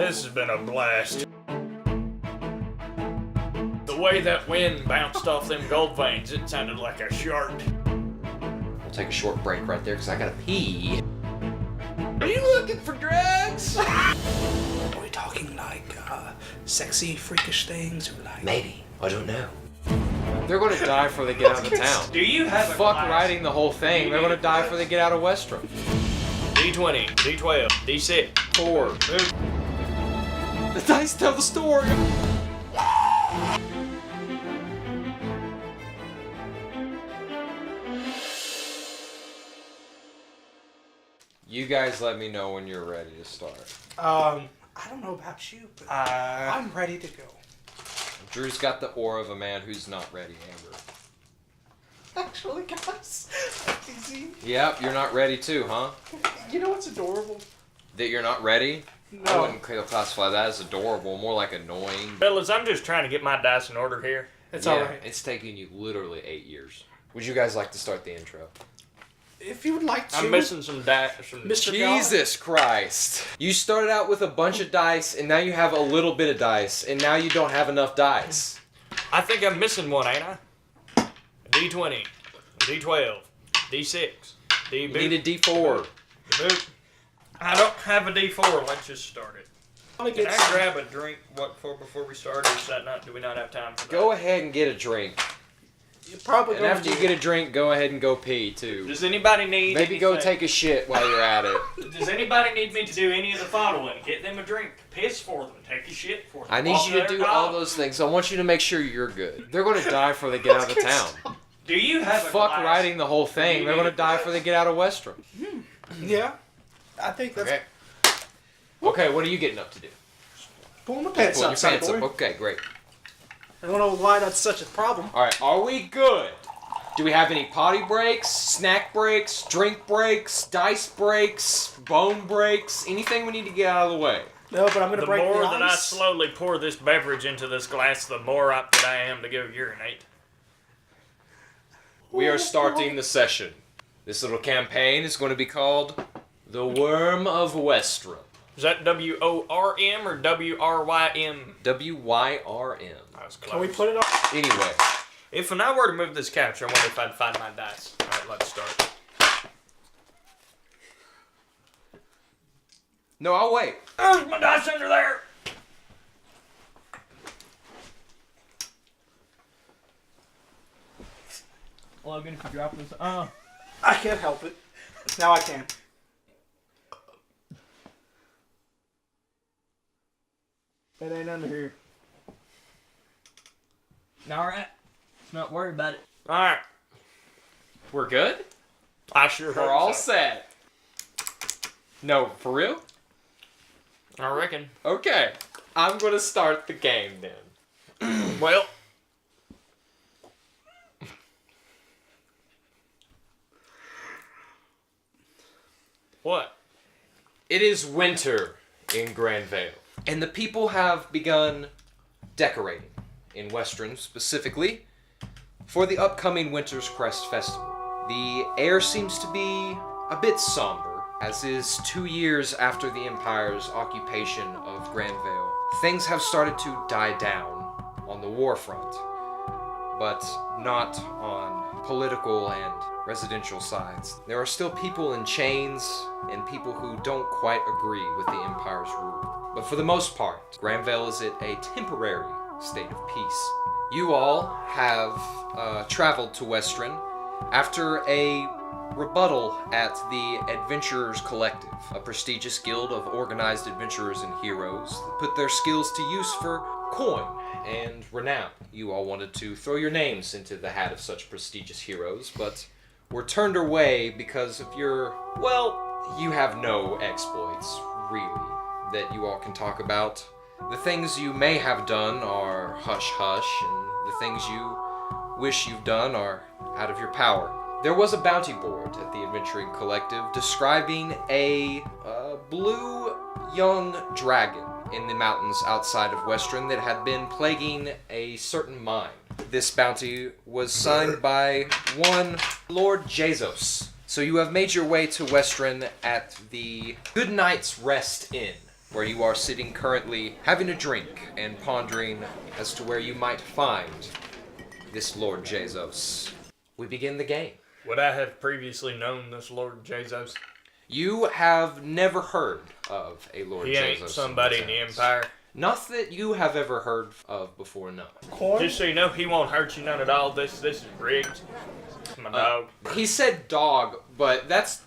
This has been a blast. The way that wind bounced off them gold veins, it sounded like a shark. We'll take a short break right there because I gotta pee. Are you looking for drugs? Are we talking like sexy, freakish things, or like? Maybe. I don't know. They're gonna die before they get out of town. Do you have a Fuck glass? writing the whole thing. They're gonna die before they get out of Westrum. D20, D12, D6. 4. Move. The dice tell the story. You guys let me know when you're ready to start. I don't know about you, but I'm ready to go. Drew's got the aura of a man who's not ready, Amber. Actually, guys, easy. Yep, you're not ready too, huh? You know what's adorable? That you're not ready? I No. wouldn't classify that as adorable, more like annoying. Fellas, I'm just trying to get my dice in order here. It's Yeah, alright. It's taking you literally 8 years. Would you guys like to start the intro? If you would like to. I'm missing some dice. Mr. Jesus Christ. You started out with a bunch of dice, and now you have a little bit of dice, and now you don't have enough dice. I think I'm missing one, ain't I? A D20, D12, D6, D You need a D4. boot. I don't have a D4. Let's just start it. Can I grab a drink before we start? Or is that not? Do we not have time for that? Go ahead and get a drink. You're probably And after you get a drink, go ahead and go pee, too. Does anybody need Maybe go anything? take a shit while you're at it. Does anybody need me to do any of the following? Get them a drink, piss for them, take a shit for them. I need walk you to their do dog. all those things. I want you to make sure you're good. They're going to die before they get out of town. Do you have a Fuck glass? writing the whole thing. They're going to die before they get out of Westrum. Yeah, I think that's Okay. Okay, what are you getting up to do? pulling my pants Pulling up. your pants boy. up. Okay, great. I don't know why that's such a problem. All right, are we good? Do we have any potty breaks, snack breaks, drink breaks, dice breaks, bone breaks, anything we need to get out of the way? No, but I'm gonna The break more the that I ice. slowly pour this beverage into this glass, the more apt that I am to go urinate. We are starting the session. This little campaign is going to be called The Wyrm of Westrum. Is that W-O-R-M or W-R-Y-M? W-Y-R-M. I was close. Can we put it on? Anyway, If when I were to move this couch, I wonder if I'd find my dice. All right, let's start. no, I'll wait. There's my dice under there. Logan, if you drop this, I can't help it. Now I can. It ain't under here. all right. Not worried about it. All right, We're good? I sure We're hope all so. set. No, for real? I reckon. Okay. I'm going to start the game then. Well, what? It is winter in Granvale, and the people have begun decorating, in Westrum specifically, for the upcoming Winter's Crest Festival. The air seems to be a bit somber, as is 2 years after the Empire's occupation of Granvale. Things have started to die down on the war front, but not on political and residential sides. There are still people in chains and people who don't quite agree with the Empire's rule. But for the most part, Granvale is at a temporary state of peace. You all have traveled to Westrum after a rebuttal at the Adventurers Collective, a prestigious guild of organized adventurers and heroes that put their skills to use for coin and renown. You all wanted to throw your names into the hat of such prestigious heroes, but were turned away because of your, well, you have no exploits, really, that you all can talk about. The things you may have done are hush-hush, and the things you wish you've done are out of your power. There was a bounty board at the Adventuring Collective describing a blue young dragon in the mountains outside of Westrum that had been plaguing a certain mine. This bounty was signed by one Lord Jesus. So you have made your way to Westrum at the Good Night's Rest Inn. where you are sitting currently having a drink and pondering as to where you might find this Lord Jesus. We begin the game. Would I have previously known this Lord Jesus? You have never heard of a Lord He Jesus. ain't somebody in the Empire. Not that you have ever heard of before, no. Corn? Just so you know, he won't hurt you none at all. This is rigged. My dog. He said dog, but that's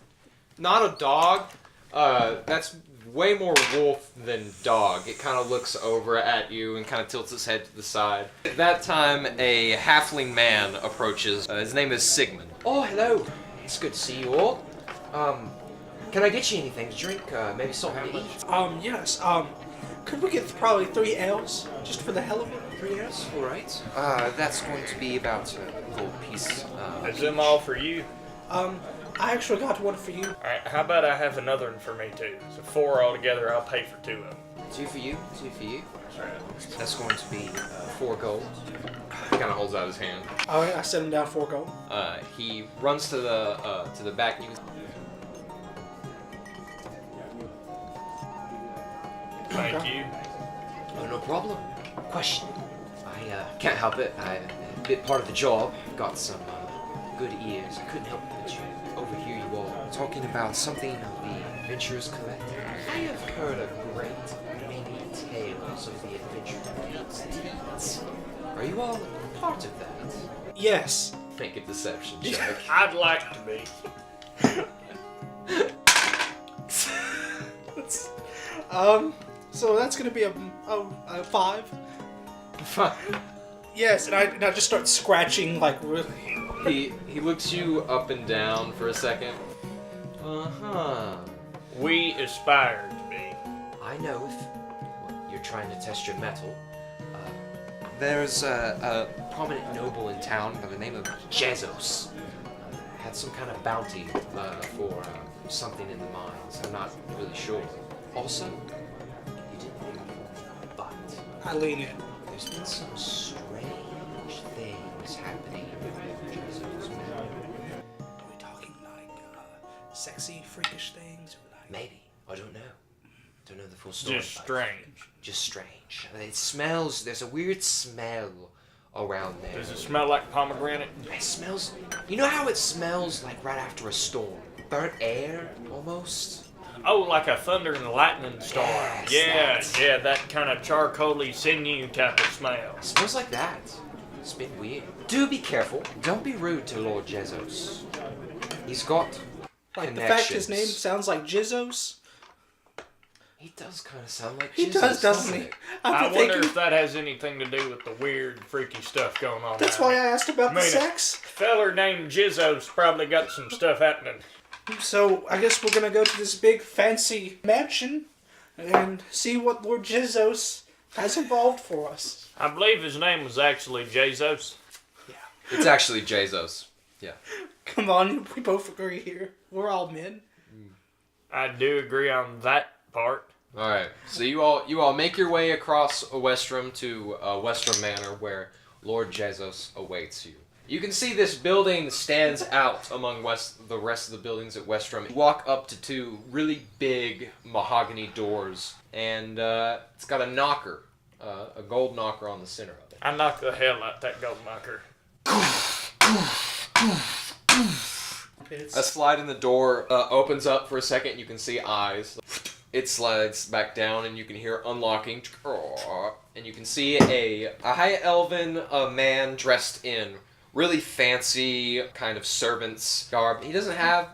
not a dog. That's way more wolf than dog. It kind of looks over at you and kind of tilts its head to the side. At that time, a halfling man approaches. His name is Sigmund. Oh, hello. It's good to see you all. Can I get you anything to drink? Maybe something to eat? Yes. Could we get probably 3 ales, just for the hell of it? 3 hours? All right. That's going to be about a gold piece. Is them all for you? I actually got one for you. Alright, how about I have another one for me too? So 4 altogether, I'll pay for 2 of them. 2 for you, 2 for you. Alright. That's going to be 4 gold. He kind of holds out his hand. Alright, I set him down 4 gold. He runs to the back. And you can... Thank you. Oh, no problem. Question. I can't help it. I'm a bit part of the job. Got some good ears. I couldn't help but overhear you all talking about something of the Adventurers Collective. I have heard a great many tales of the Adventurers. Are you all part of that? Yes. Make a deception check. I'd like to be. So that's gonna be a 5. Yes, and I just start scratching like really. He looks you up and down for a second. Uh-huh. We aspire to be. I know if you're trying to test your metal. There's a prominent noble in town by the name of Jesus. Had some kind of bounty for something in the mines. I'm not really sure. Also, you didn't know, but I lean in. there's been some strange things happening with Jesus. Are we talking like sexy, freakish things, or like? Maybe. I don't know. Don't know the full story. Just but strange. Just strange. It smells. There's a weird smell around there. Does it smell like pomegranate? It smells. You know how it smells like right after a storm? Burnt air, almost. Oh, like a thunder and lightning storm. Yes, Yeah, that kind of charcoaly sinew type of smell. It smells like that. It's been weird. Do be careful. Don't be rude to Lord Jesus. He's got Like the fact his name connections. sounds like Jizzos. He does kind of sound like He Jesus, does, doesn't he? it? I I've been wonder thinking. if that has anything to do with the weird, freaky stuff going on. That's down why I there. asked about the Mean it. sex. Feller named Jizzo's probably got some stuff happening. So I guess we're gonna go to this big fancy mansion and see what Lord Jizzos has involved for us. I believe his name was actually Jesus. It's actually Jesus. Yeah. Come on, we both agree here. We're all men. I do agree on that part. All right. So you all make your way across Westrum to Westrum Manor, where Lord Jesus awaits you. You can see this building stands out among the rest of the buildings at Westrum. You walk up to 2 really big mahogany doors, and it's got a knocker, a gold knocker on the center of it. I knocked the hell out that gold knocker. A slide in the door opens up for a second. You can see eyes. It slides back down, and you can hear unlocking. And you can see a high elven man dressed in really fancy kind of servant's garb. He doesn't have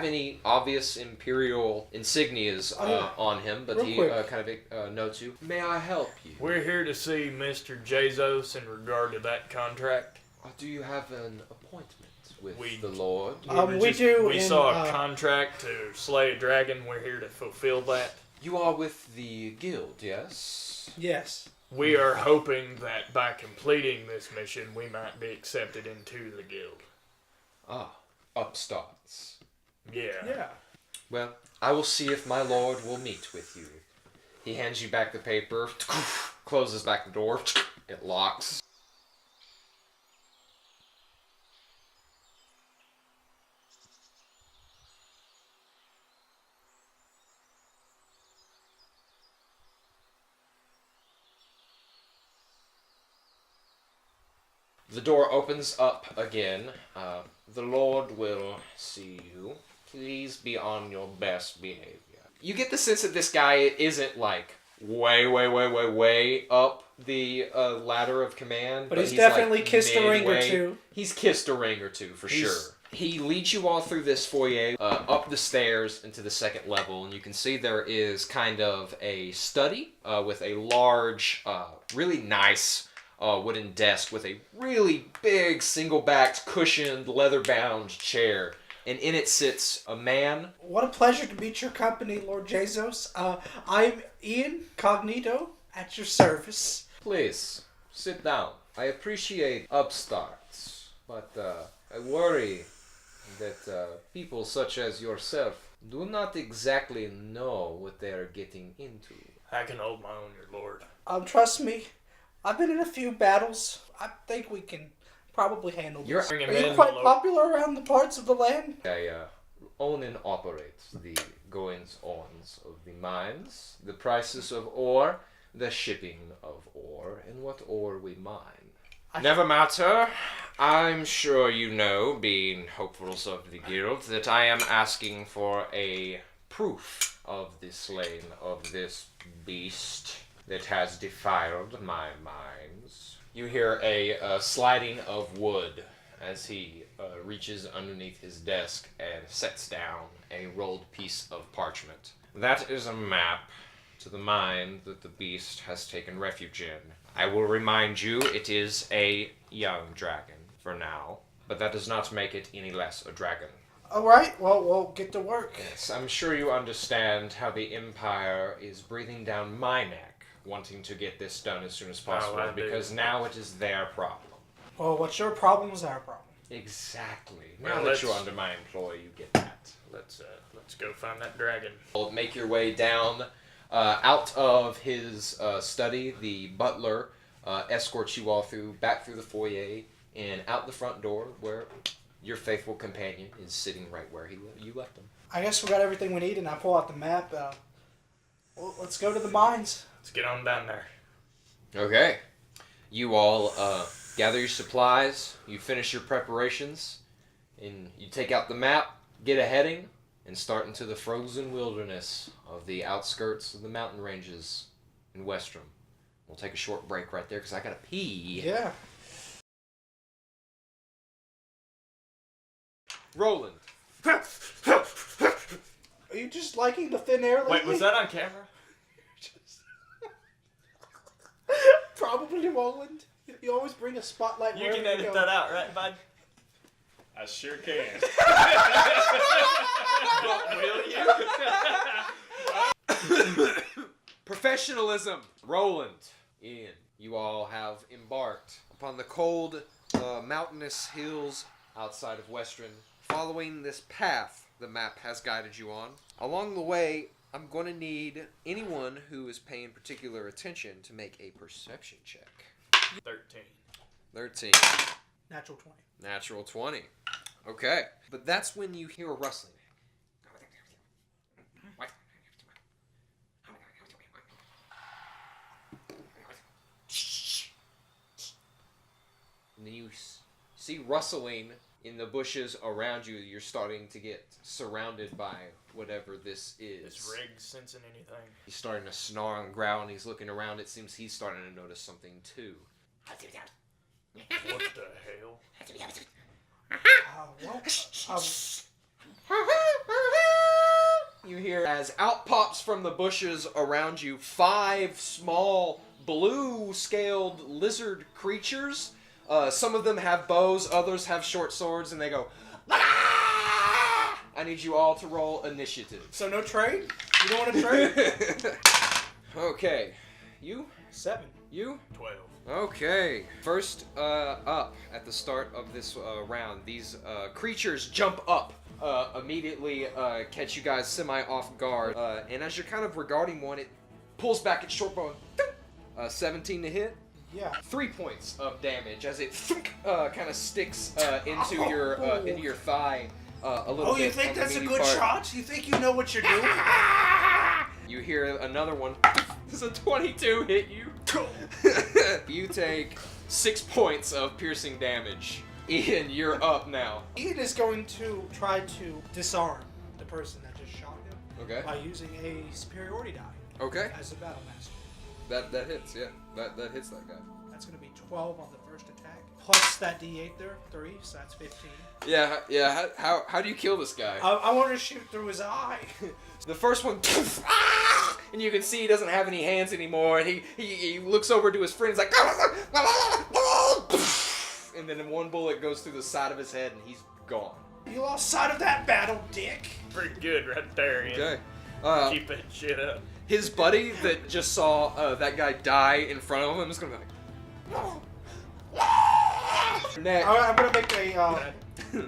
any obvious imperial insignias on him, but Real he quick. kind of notes you. May I help you? We're here to see Mr. Jesus in regard to that contract. Do you have an appointment with We- the Lord? We do. We in, saw a contract to slay a dragon. We're here to fulfill that. You are with the guild, yes? Yes. We are hoping that by completing this mission, we might be accepted into the guild. Ah, upstarts. Yeah. Yeah. Well, I will see if my lord will meet with you. He hands you back the paper, closes back the door, it locks. The door opens up again. The Lord will see you. Please be on your best behavior. You get the sense that this guy isn't like way up the ladder of command. But he's definitely like kissed a ring or midway. two. He's kissed a ring or two for sure. He leads you all through this foyer, up the stairs into the second level, and you can see there is kind of a study with a large, really nice wooden desk with a really big single-backed, cushioned, leather-bound chair. And in it sits a man. What a pleasure to meet your company, Lord Jesus. I'm Ian Cognito, at your service. Please, sit down. I appreciate upstarts, but I worry that people such as yourself do not exactly know what they are getting into. I can hold my own, your lord. Trust me, I've been in a few battles. I think we can probably handle this. Are you quite popular around the parts of the land? I own and operate the goings-ons of the mines, the prices of ore, the shipping of ore, and what ore we mine. Never matter. I'm sure you know, being hopefuls of the guild, that I am asking for a proof of the slaying of this beast that has defiled my mines. You hear a sliding of wood as he reaches underneath his desk and sets down a rolled piece of parchment. That is a map to the mine that the beast has taken refuge in. I will remind you, it is a young dragon for now, but that does not make it any less a dragon. Alright, well, we'll get to work. Yes, I'm sure you understand how the Empire is breathing down my neck, wanting to get this done as soon as possible, because now it is their problem. Well, what's your problem is our problem. Exactly. Well, Now that you're under my employ, you get that. Let's go find that dragon. Make your way down out of his study. The butler escorts you all back through the foyer and out the front door where your faithful companion is sitting right where you left him. I guess we got everything we need, and I pull out the map. Well, let's go to the mines. Let's get on down there. Okay. You all gather your supplies, you finish your preparations, and you take out the map, get a heading, and start into the frozen wilderness of the outskirts of the mountain ranges in Westrum. We'll take a short break right there because I gotta pee. Yeah. Roland. Are you just liking the thin air lately? Wait, was that on camera? Probably Roland. You always bring a spotlight. You can edit that out, right, bud? I sure can. Will you? Professionalism. Roland. Ian. You all have embarked upon the cold, mountainous hills outside of Westrum, following this path the map has guided you on. Along the way, I'm going to need anyone who is paying particular attention to make a perception check. 13. Natural 20. Natural 20. Okay. But that's when you hear a rustling. And then you see rustling in the bushes around you. You're starting to get surrounded by whatever this is. Is Riggs sensing anything? He's starting to snarl and growl, and he's looking around. It seems he's starting to notice something too. What the hell? You hear as out pops from the bushes around you 5 small blue-scaled lizard creatures. Some of them have bows, others have short swords, and they go, "Ah!" I need you all to roll initiative. So no trade? You don't want to trade? Okay. You? 7. You? 12. Okay. First up at the start of this round, these creatures jump up, immediately catch you guys semi off guard, and as you're kind of regarding one, it pulls back its short bow. 17 to hit. Yeah. 3 points of damage as it kind of sticks into your thigh a little bit. Oh, you think on the that's a meaty good part. shot? You think you know what you're doing? You hear another one. Does a 22 hit you? You take 6 points of piercing damage. Ian, you're up now. Ian is going to try to disarm the person that just shot him Okay. by using a superiority die Okay. as a battle master. That hits, yeah. That hits that guy. That's going to be 12 on the first attack. Plus that d8 there, 3, so that's 15. Yeah. How do you kill this guy? I want to shoot through his eye. The first one, and you can see he doesn't have any hands anymore, and he looks over to his friend, he's like, and then one bullet goes through the side of his head, and he's gone. You lost sight of that battle, dick. Pretty good right there, Ian. Okay. Keep that shit up. His buddy that just saw that guy die in front of him is gonna be like, next. I'm going to make a...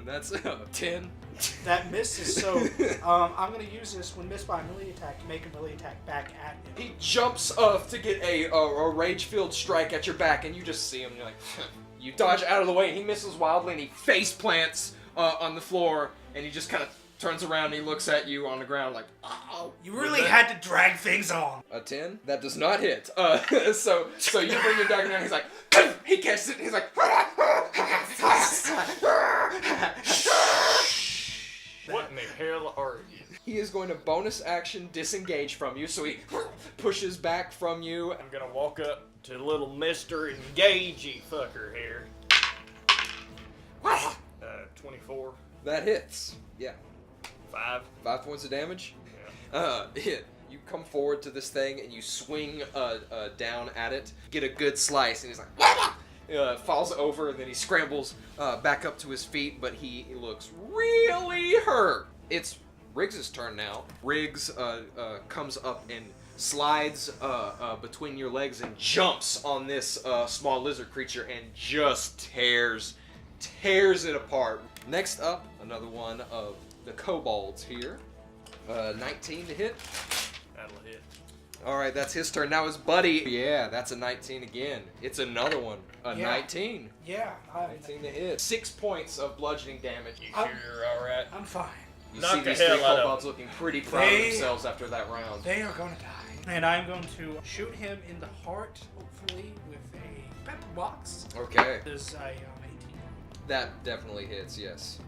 That's 10. That misses, so I'm going to use this when missed by a melee attack to make a melee attack back at him. He jumps to get a rage-filled strike at your back, and you just see him, and you're like, you dodge out of the way, and he misses wildly, and he face plants on the floor, and he just kind of turns around and he looks at you on the ground like, oh. You really had to drag things on. A 10? That does not hit. So you bring your dagger down, he's like, he catches it, and he's like, What in the hell are you? he is going to bonus action disengage from you, so he pushes back from you. I'm gonna walk up to little Mr. Engagey fucker here. 24. That hits. Yeah. 5. 5 points of damage. Yeah. You come forward to this thing and you swing down at it, get a good slice, and he's like, falls over, and then he scrambles back up to his feet, but he looks really hurt. It's Riggs' turn now. Riggs comes up and slides between your legs and jumps on this small lizard creature and just tears it apart. Next up, another one of the kobolds here. 19 to hit. That'll hit. Alright, that's his turn. Now his buddy. Yeah, that's a 19 again. It's another one. A 19. Yeah. 19 to hit. 6 points of bludgeoning damage. You sure you're alright? I'm fine. You Knock see the these three hell out of kobolds looking pretty proud of They- themselves after that round. They are going to die. And I'm going to shoot him in the heart, hopefully, with a pepper box. Okay. There's a 18. That definitely hits, yes.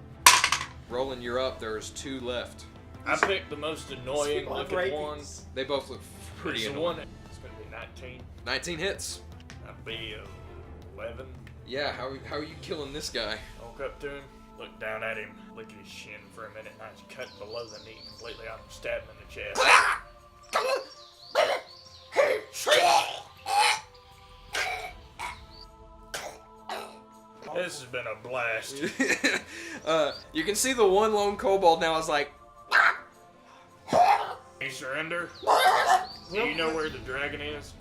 Roland, you're up. There's 2 left. I picked the most annoying People have looking one. rabies. They both look pretty It's the annoying. one. It's gonna be 19. 19 hits. That'd be 11. Yeah, how are you killing this guy? Walk up to him, look down at him, lick his shin for a minute, and I just cut below the knee completely. I'm stab him in the chest. This has been a blast. You can see the one lone kobold now is like, You surrender? Do you know where the dragon is?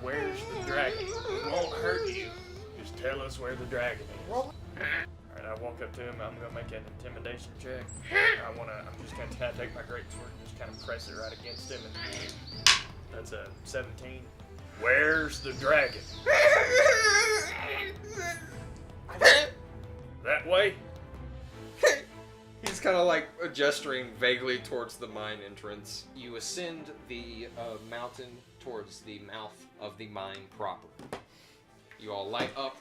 Where's the dragon? It won't hurt you. Just tell us where the dragon is. Alright, I walk up to him. I'm gonna make an intimidation check. I'm just gonna kind of take my greatsword and just kind of press it right against him. And that's a 17. Where's the dragon? That way? he's kind of like gesturing vaguely towards the mine entrance. You ascend the mountain towards the mouth of the mine proper. You all light up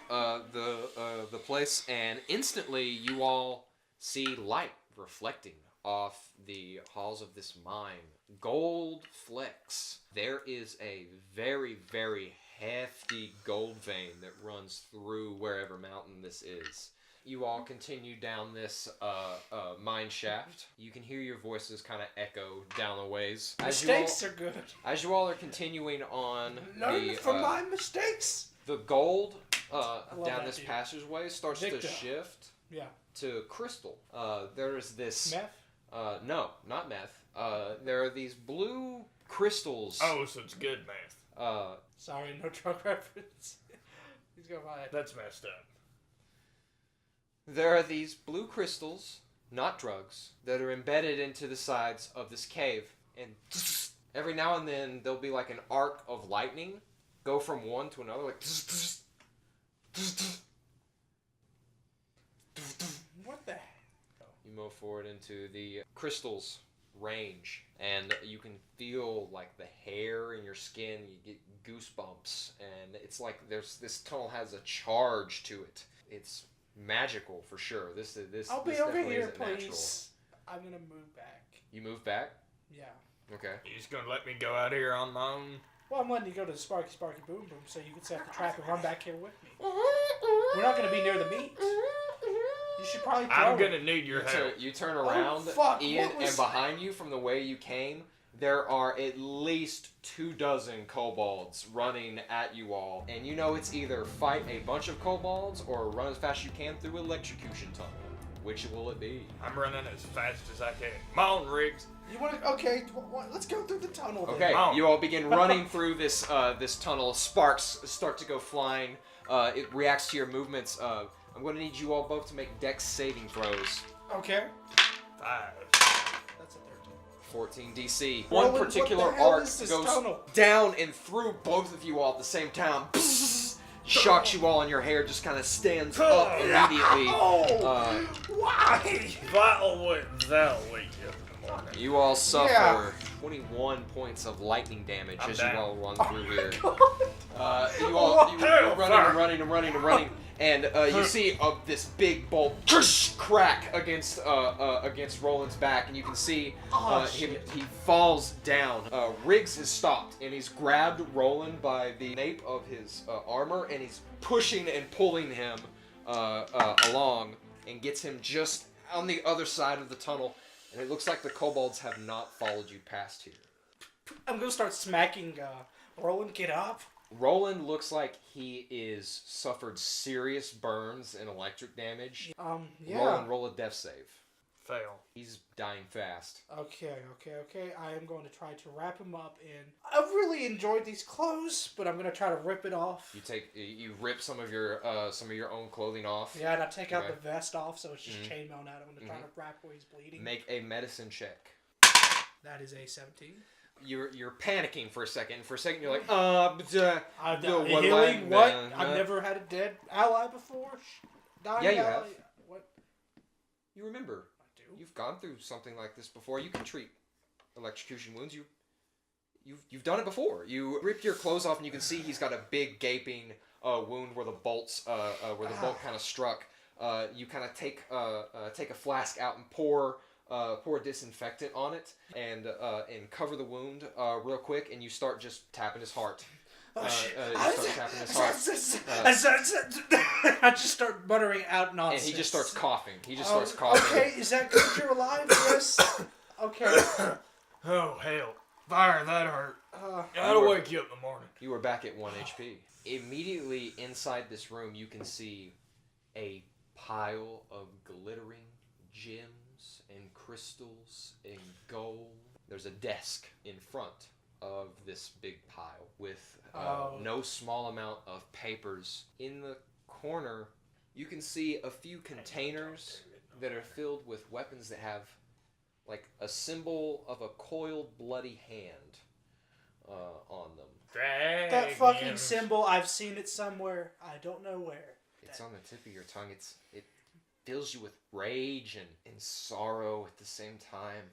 the place, and instantly you all see light reflecting off the halls of this mine. Gold flecks. There is a very, very hefty gold vein that runs through wherever mountain this is. You all continue down this mine shaft. You can hear your voices kind of echo down the ways. Mistakes are good. As you all are continuing on Learn from my mistakes. the gold love down that this dude. passageway starts Victor. to shift Yeah. to crystal. There is this... Meth? No, not meth. There are these blue crystals. Oh, so it's good math. Sorry, no drug reference. He's gonna buy it. That's messed up. There are these blue crystals, not drugs, that are embedded into the sides of this cave. And every now and then there'll be like an arc of lightning go from one to another, like... What the heck? You move forward into the crystals range, and you can feel like the hair in your skin. You get goosebumps, and it's like this tunnel has a charge to it. It's magical for sure. This I'll this be over definitely here, isn't natural. please. I'm gonna move back. You move back. Yeah. Okay. You just gonna let me go out here on my own? Well, I'm letting you go to the Sparky Boom Boom so you can set the trap and run back here with me. We're not gonna be near the meat. You should probably throw I'm it. gonna need your help. You turn around, fuck, Ian, what was and behind you from the way you came, there are at least 24 kobolds running at you all. And you know it's either fight a bunch of kobolds or run as fast as you can through an electrocution tunnel. Which will it be? I'm running as fast as I can. Come on, Riggs. You want to? Okay, let's go through the tunnel. Then. Okay, Come on. you all begin running through this this tunnel. Sparks start to go flying. It reacts to your movements. I'm going to need you all both to make dex saving throws. Okay. 5. That's a 13. 14 DC. Roland, One particular what the hell arc is this goes tunnel? down and through both of you all at the same time. Shocks you all, and your hair just kind of stands up immediately. Oh! Why? That'll wake you up in the morning. You all suffer Yeah. 21 points of lightning damage I'm as down. you all run Oh through here. God. You're running and running, and you see this big bolt crack against Roland's back, and you can see him. He falls down. Riggs has stopped, and he's grabbed Roland by the nape of his armor, and he's pushing and pulling him along, and gets him just on the other side of the tunnel. And it looks like the kobolds have not followed you past here. I'm gonna start smacking Roland. Get up. Roland looks like he is suffered serious burns and electric damage. Yeah. Roland, roll a death save. Fail. He's dying fast. Okay. I am going to try to wrap him up in. I've really enjoyed these clothes, but I'm gonna try to rip it off. You rip some of your own clothing off. Yeah, and I take out Okay. the vest off, so it's just chainmail out. I'm gonna try to wrap where he's bleeding. Make a medicine check. That is a 17. You're panicking for a second. For a second, you're like, Healing? What? I've never had a dead ally before. Dying Yeah, you ally? have. What? You remember? I do. You've gone through something like this before. You can treat electrocution wounds. You've done it before. You rip your clothes off, and you can see he's got a big gaping wound where the bolt kind of struck. You kind of take a flask out and pour disinfectant on it, and cover the wound real quick, and you start just tapping his heart. You start tapping his heart. I just start muttering out nonsense. And he just starts coughing. Okay, is that good? You're alive? Yes. Okay. Oh, hell. Fire, that hurt. That'll wake you up in the morning. You are back at 1 HP. Immediately inside this room, you can see a pile of glittering gems and crystals and gold. There's a desk in front of this big pile with no small amount of papers. In the corner, you can see a few containers that are filled with weapons that have like a symbol of a coiled bloody hand on them. That fucking symbol, I've seen it somewhere. I don't know where. It's on the tip of your tongue. It fills you with rage and sorrow at the same time.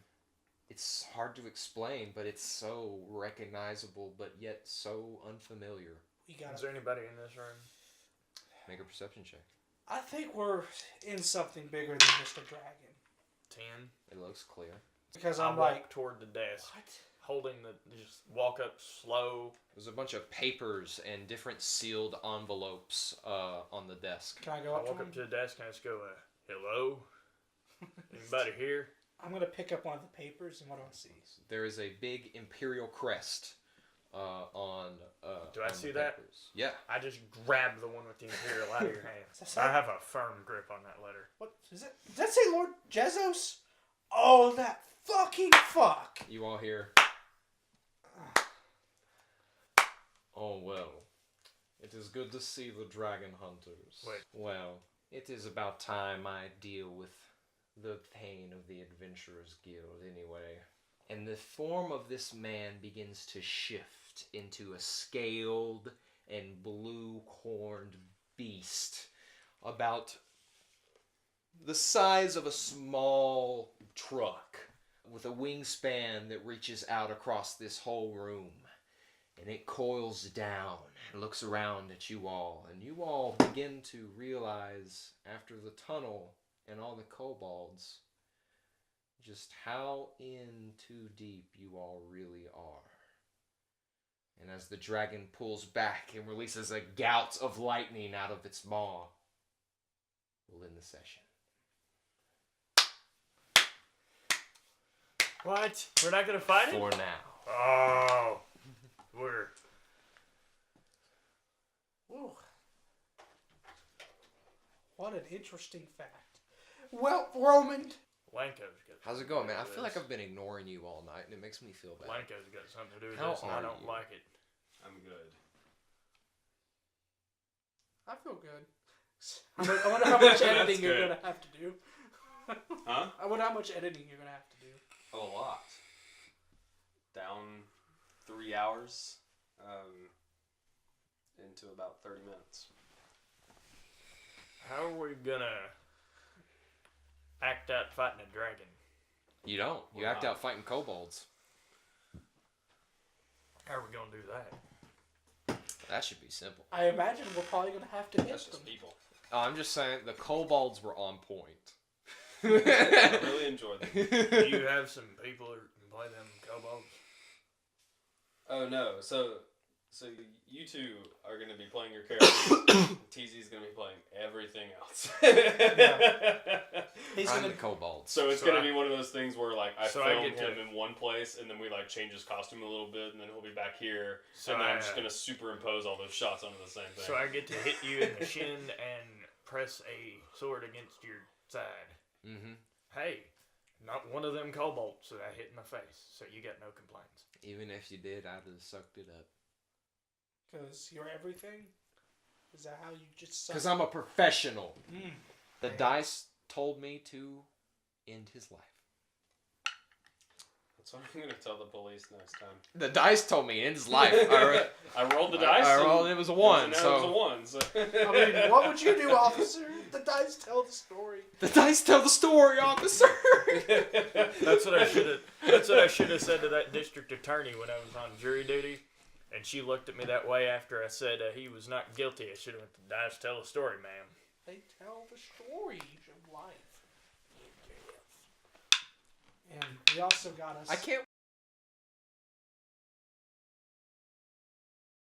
It's hard to explain, but it's so recognizable, but yet so unfamiliar. Is there anybody in this room? Make a perception check. I think we're in something bigger than just a dragon. 10. It looks clear. Because I I'm walk like, toward the desk, what? holding just walk up slow. There's a bunch of papers and different sealed envelopes on the desk. Can I I go up to walk him? up to the desk and I just go, hello? Anybody here? I'm going to pick up one of the papers, and what do I see? There is a big imperial crest on. Do I on see the that? papers. Yeah. I just grab the one with the imperial out of your hand. Is that I have a firm grip on that letter. What is it? Does that say Lord Jesus? Oh, that fucking fuck! You all hear. Oh well. It is good to see the dragon hunters. Wait. Well, it is about time I deal with the pain of the Adventurers Guild anyway. And the form of this man begins to shift into a scaled and blue-horned beast about the size of a small truck. with a wingspan that reaches out across this whole room. And it coils down and looks around at you all. And you all begin to realize, after the tunnel and all the kobolds, just how in too deep you all really are. And as the dragon pulls back and releases a gout of lightning out of its maw, we'll end the session. What? We're not gonna fight it? For now. Oh. We're... Ooh. What an interesting fact. Well, Roman. Lanko's got How's it going, man? I feel like I've been ignoring you all night, and it makes me feel bad. Lanko's got something to do with How this, and I are don't you? like it. I'm good. I feel good. I wonder how much editing you're good. going to have to do. Huh? I wonder how much editing you're going to have to do. A lot. Down 3 hours into about 30 minutes. How are we gonna act out fighting a dragon? You don't. You act out fighting kobolds. How are we gonna do that? That should be simple. I imagine we're probably going to have to hit That's them. just people. I'm just saying, the kobolds were on point. I really enjoyed them. Do you have some people who can play them kobolds? Oh no, so you two are going to be playing your character. TZ's going to be playing everything else. He's I'm going the to... kobolds. So it's going to be one of those things where like I So I film get to- him in one place and then we like change his costume a little bit and then he'll be back here So and then I, I'm just going to superimpose all those shots onto the same thing. So I get to hit you in the shin and press a sword against your side. Mm-hmm. Hey, not one of them kobolds that I hit in the face, so you got no complaints. Even if you did, I'd have sucked it up. Because you're everything? Is that how you just suck? Because I'm a professional. Mm. The dice told me to end his life. That's what I'm going to tell the police next time. The dice told me to end his life. I rolled the dice. I and rolled, it was a 1. and So it was a 1. So. I mean, what would you do, officer? The dice tell the story. the dice tell the story, officer. That's what I should have. That's what I should have said to that district attorney when I was on jury duty, and she looked at me that way after I said he was not guilty. I should have went to dice tell the story, ma'am. They tell the stories of life. And we also got us... I can't